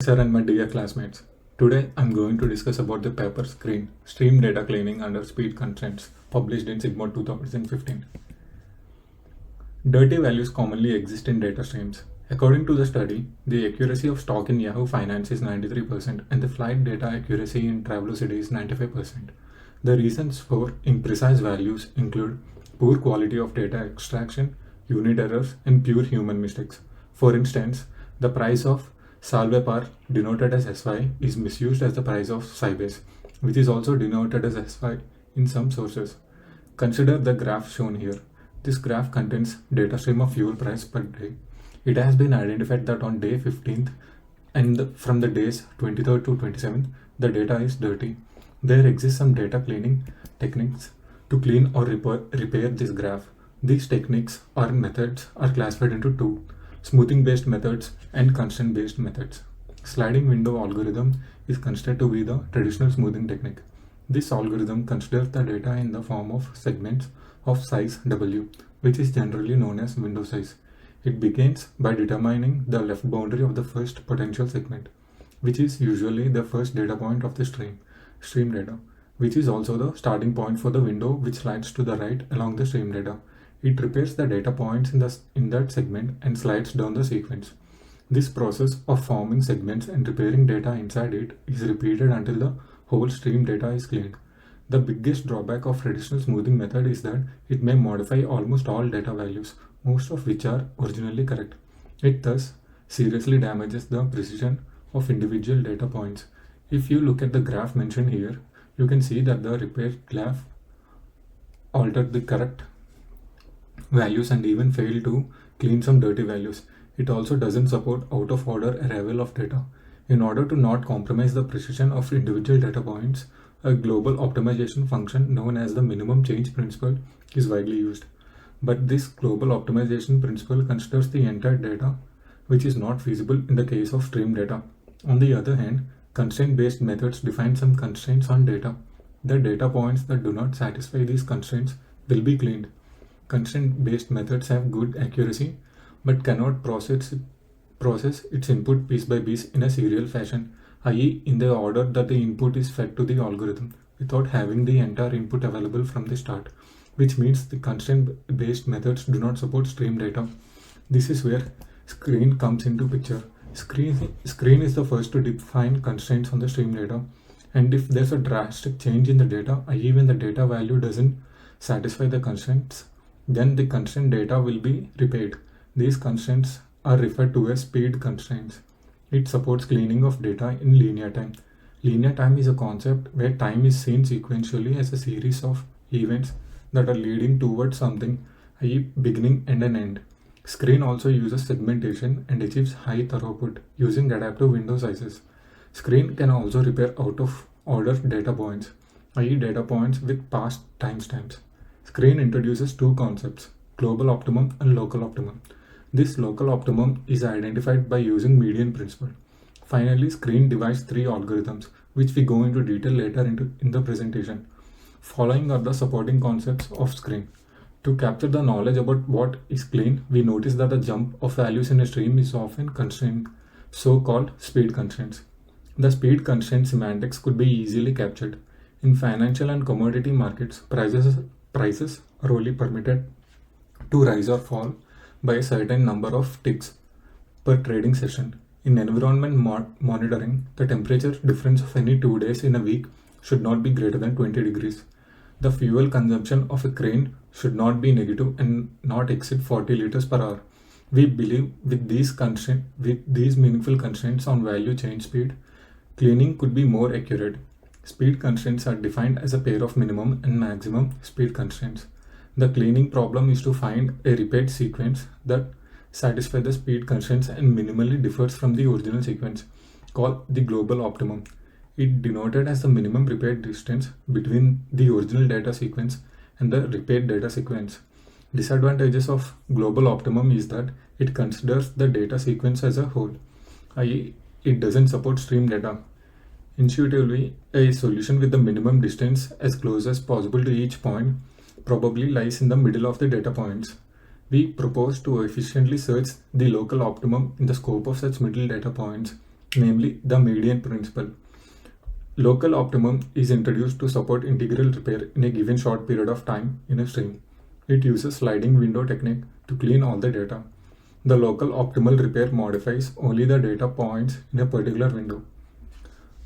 Sir and my dear classmates, today I'm going to discuss about the paper screen stream data cleaning under speed constraints published in SIGMOD 2015. Dirty values commonly exist in data streams. According to the study, the accuracy of stock in Yahoo Finance is 93% and the flight data accuracy in Travelocity is 95%. The reasons for imprecise values include poor quality of data extraction, unit errors, and pure human mistakes. For instance, the price of Salvepar, denoted as SY, is misused as the price of Sybase, which is also denoted as SY in some sources. Consider the graph shown here. This graph contains data stream of fuel price per day. It has been identified that on day 15th and from the days 23rd to 27th, the data is dirty. There exists some data cleaning techniques to clean or repair this graph. These techniques or methods are classified into two: smoothing based methods and constraint based methods. Sliding window algorithm is considered to be the traditional smoothing technique. This algorithm considers the data in the form of segments of size W, which is generally known as window size. It begins by determining the left boundary of the first potential segment, which is usually the first data point of the stream data, which is also the starting point for the window which slides to the right along the stream data. It repairs the data points in that segment and slides down the sequence. This process of forming segments and repairing data inside it is repeated until the whole stream data is cleaned. The biggest drawback of traditional smoothing method is that it may modify almost all data values, most of which are originally correct. It thus seriously damages the precision of individual data points. If you look at the graph mentioned here, you can see that the repair graph altered the correct values and even failed to clean some dirty values. It also doesn't support out of order arrival of data. In order to not compromise the precision of individual data points, a global optimization function known as the minimum change principle is widely used. But this global optimization principle considers the entire data, which is not feasible in the case of stream data. On the other hand, constraint-based methods define some constraints on data. The data points that do not satisfy these constraints will be cleaned. Constraint-based methods have good accuracy but cannot process its input piece by piece in a serial fashion, i.e. in the order that the input is fed to the algorithm without having the entire input available from the start, which means the constraint-based methods do not support stream data. This is where screen comes into picture. Screen is the first to define constraints on the stream data, and if there's a drastic change in the data, i.e. when the data value doesn't satisfy the constraints, then the constraint data will be repaired. These constraints are referred to as speed constraints. It supports cleaning of data in linear time. Linear time is a concept where time is seen sequentially as a series of events that are leading towards something, i.e. beginning and an end. Screen also uses segmentation and achieves high throughput using adaptive window sizes. Screen can also repair out of order data points, i.e. data points with past timestamps. Screen introduces two concepts, global optimum and local optimum. This local optimum is identified by using median principle. Finally, screen divides three algorithms, which we go into detail later in the presentation. Following are the supporting concepts of screen. To capture the knowledge about what is clean, we notice that the jump of values in a stream is often constrained, so-called speed constraints. The speed constraint semantics could be easily captured. In financial and commodity markets, prices are only permitted to rise or fall by a certain number of ticks per trading session. In environment monitoring, the temperature difference of any 2 days in a week should not be greater than 20 degrees. The fuel consumption of a crane should not be negative and not exceed 40 liters per hour. We believe with these meaningful constraints on value change speed, cleaning could be more accurate. Speed constraints are defined as a pair of minimum and maximum speed constraints. The cleaning problem is to find a repeat sequence that satisfies the speed constraints and minimally differs from the original sequence, called the global optimum. It denoted as the minimum repeat distance between the original data sequence and the repeat data sequence. Disadvantages of global optimum is that it considers the data sequence as a whole, i.e. it doesn't support stream data. Intuitively, a solution with the minimum distance as close as possible to each point probably lies in the middle of the data points. We propose to efficiently search the local optimum in the scope of such middle data points namely the median principle. Local optimum is introduced to support integral repair in a given short period of time in a stream. It uses sliding window technique to clean all the data. The local optimal repair modifies only the data points in a particular window.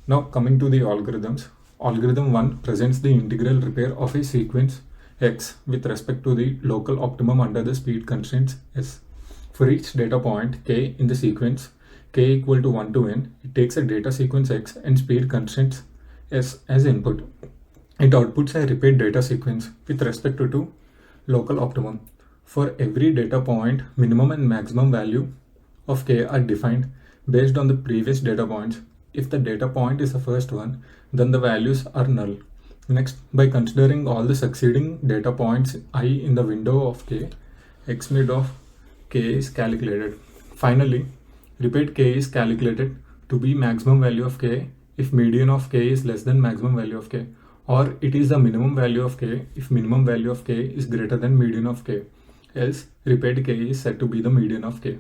Now coming to the algorithms. Algorithm 1 presents the integral repair of a sequence X with respect to the local optimum under the speed constraints S. For each data point k in the sequence k equal to 1 to n, it takes a data sequence X and speed constraints S as input. It outputs a repeat data sequence with respect to local optimum. For every data point, minimum and maximum value of k are defined based on the previous data points. If the data point is the first one, then the values are null. Next, by considering all the succeeding data points I in the window of k, xmid of k is calculated. Finally, repeat k is calculated to be maximum value of k if median of k is less than maximum value of k, or it is the minimum value of k if minimum value of k is greater than median of k. Else, repeat k is said to be the median of k.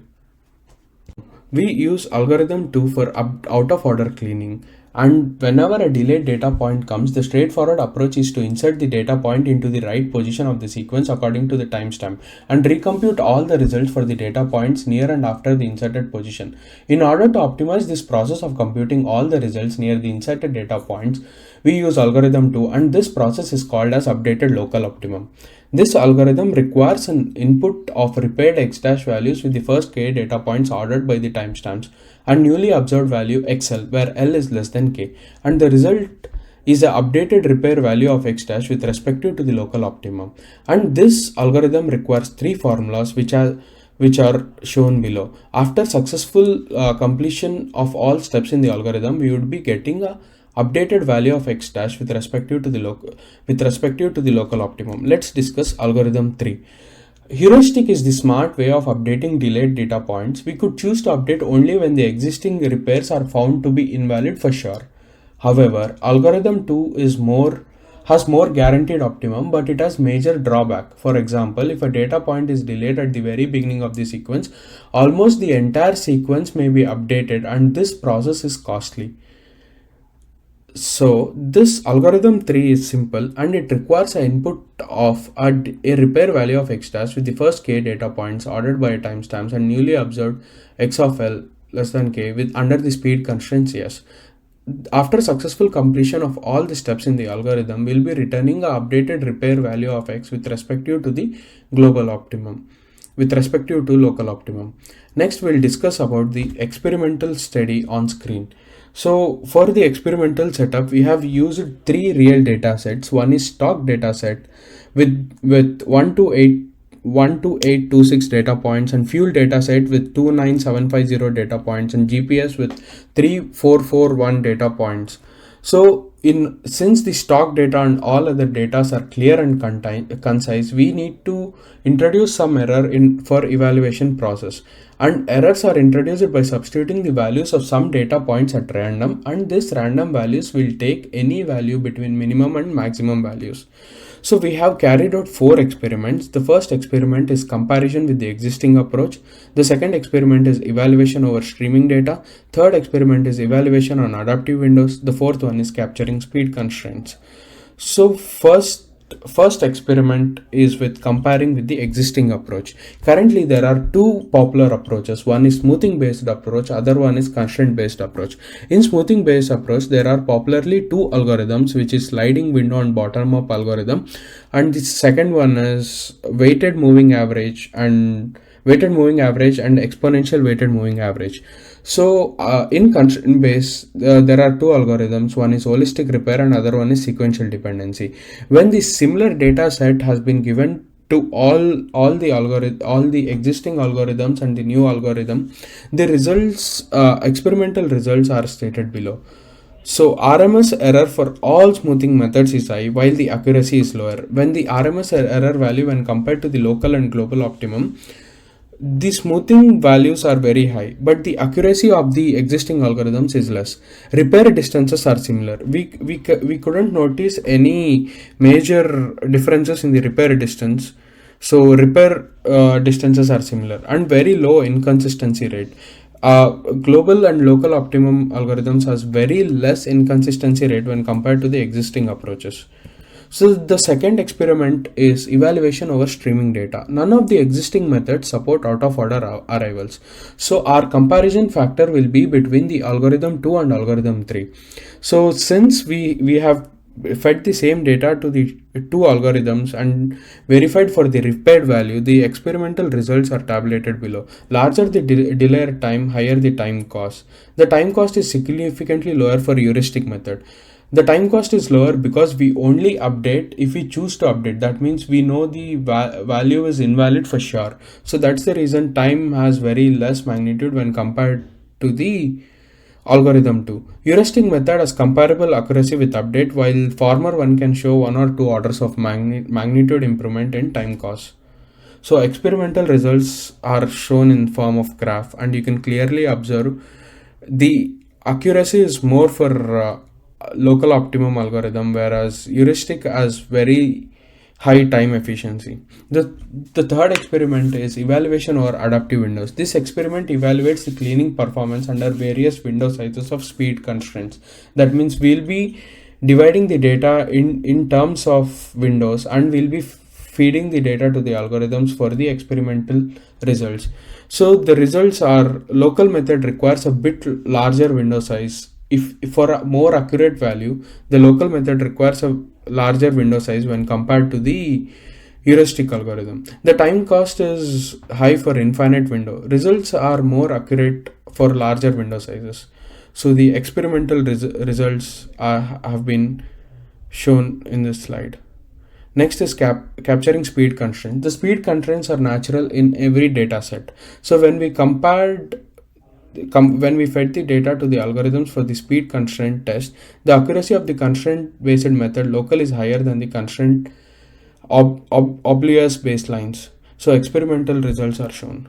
We use algorithm 2 for out of order cleaning, and whenever a delayed data point comes, the straightforward approach is to insert the data point into the right position of the sequence according to the timestamp and recompute all the results for the data points near and after the inserted position. In order to optimize this process of computing all the results near the inserted data points, we use algorithm 2, and this process is called as updated local optimum. This algorithm requires an input of repaired x dash values with the first k data points ordered by the timestamps and newly observed value xl, where l is less than k, and the result is an updated repair value of x dash with respect to the local optimum. And this algorithm requires three formulas which are shown below. After successful completion of all steps in the algorithm, we would be getting a updated value of x dash with respect to the local optimum. Let's discuss algorithm 3. Heuristic is the smart way of updating delayed data points. We could choose to update only when the existing repairs are found to be invalid for sure. However, algorithm 2 has more guaranteed optimum, but it has major drawback. For example, if a data point is delayed at the very beginning of the sequence, almost the entire sequence may be updated, and this process is costly. So this algorithm 3 is simple, and it requires an input of a repair value of x dash with the first k data points ordered by timestamps and newly observed x of l less than k with under the speed constraints s. After successful completion of all the steps in the algorithm, we'll be returning an updated repair value of x with respect to the global optimum, with respect to local optimum. Next, we'll discuss about the experimental study on screen. So for the experimental setup, we have used three real data sets. One is stock data set with 12826 data points, and fuel data set with 29750 data points, and GPS with 3441 data points. So since the stock data and all other data are clear and concise, we need to introduce some error for evaluation process. And errors are introduced by substituting the values of some data points at random, and these random values will take any value between minimum and maximum values. So we have carried out 4 experiments. The first experiment is comparison with the existing approach. The second experiment is evaluation over streaming data. Third experiment is evaluation on adaptive windows. The fourth one is capturing speed constraints. So first experiment is with comparing with the existing approach. Currently there are two popular approaches. One is smoothing based approach, other one is constraint based approach. In smoothing based approach, there are popularly two algorithms, which is sliding window and bottom up algorithm, and the second one is weighted moving average and exponential weighted moving average. So in constraint base, there are two algorithms. One is holistic repair and other one is sequential dependency. When the similar data set has been given to all the existing algorithms and the new algorithm, the results, experimental results are stated below. So RMS error for all smoothing methods is high while the accuracy is lower. When the RMS error value when compared to the local and global optimum, the smoothing values are very high, but the accuracy of the existing algorithms is less. Repair distances are similar. We couldn't notice any major differences in the repair distance. So repair distances are similar, and very low inconsistency rate. Global and local optimum algorithms has very less inconsistency rate when compared to the existing approaches. So the second experiment is evaluation over streaming data. None of the existing methods support out of order arrivals. So our comparison factor will be between the algorithm 2 and algorithm 3. So since we have fed the same data to the two algorithms and verified for the repaired value, the experimental results are tabulated below. Larger the delay time, higher the time cost. The time cost is significantly lower for heuristic method. The time cost is lower because we only update if we choose to update. That means we know the value is invalid for sure. So that's the reason time has very less magnitude when compared to the algorithm 2. Heuristic method has comparable accuracy with update, while former one can show 1 or 2 orders of magnitude improvement in time cost. So experimental results are shown in form of graph, and you can clearly observe the accuracy is more for local optimum algorithm, whereas heuristic has very high time efficiency. The third experiment is evaluation over adaptive windows. This experiment evaluates the cleaning performance under various window sizes of speed constraints. That means we'll be dividing the data in terms of windows, and we'll be feeding the data to the algorithms for the experimental results. So the results are local method requires a bit larger window size. If for a more accurate value, the local method requires a larger window size when compared to the heuristic algorithm. The time cost is high for infinite window. Results are more accurate for larger window sizes. So the experimental results have been shown in this slide. Next is capturing speed constraints. The speed constraints are natural in every data set. So when we when we fed the data to the algorithms for the speed constraint test, the accuracy of the constraint based method local is higher than the constraint oblivious baselines. So experimental results are shown.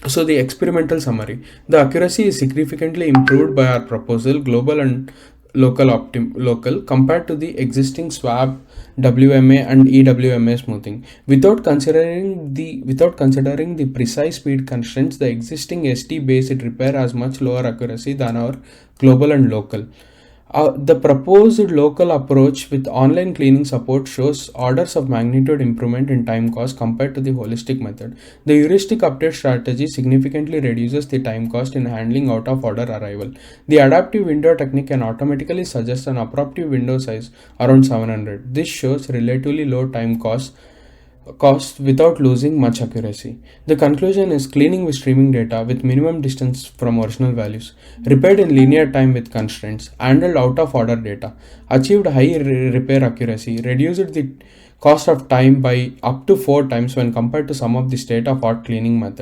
So the experimental summary: the accuracy is significantly improved by our proposal global and local compared to the existing swab WMA and EWMA smoothing. Without considering the precise speed constraints, the existing ST based repair has much lower accuracy than our global and local. The proposed local approach with online cleaning support shows orders of magnitude improvement in time cost compared to the holistic method. The heuristic update strategy significantly reduces the time cost in handling out of order arrival. The adaptive window technique can automatically suggest an appropriate window size around 700. This shows relatively low time cost without losing much accuracy. The conclusion is cleaning with streaming data with minimum distance from original values, repaired in linear time with constraints, handled out of order data, achieved high repair accuracy, reduced the cost of time by up to 4 times when compared to some of the state of art cleaning methods.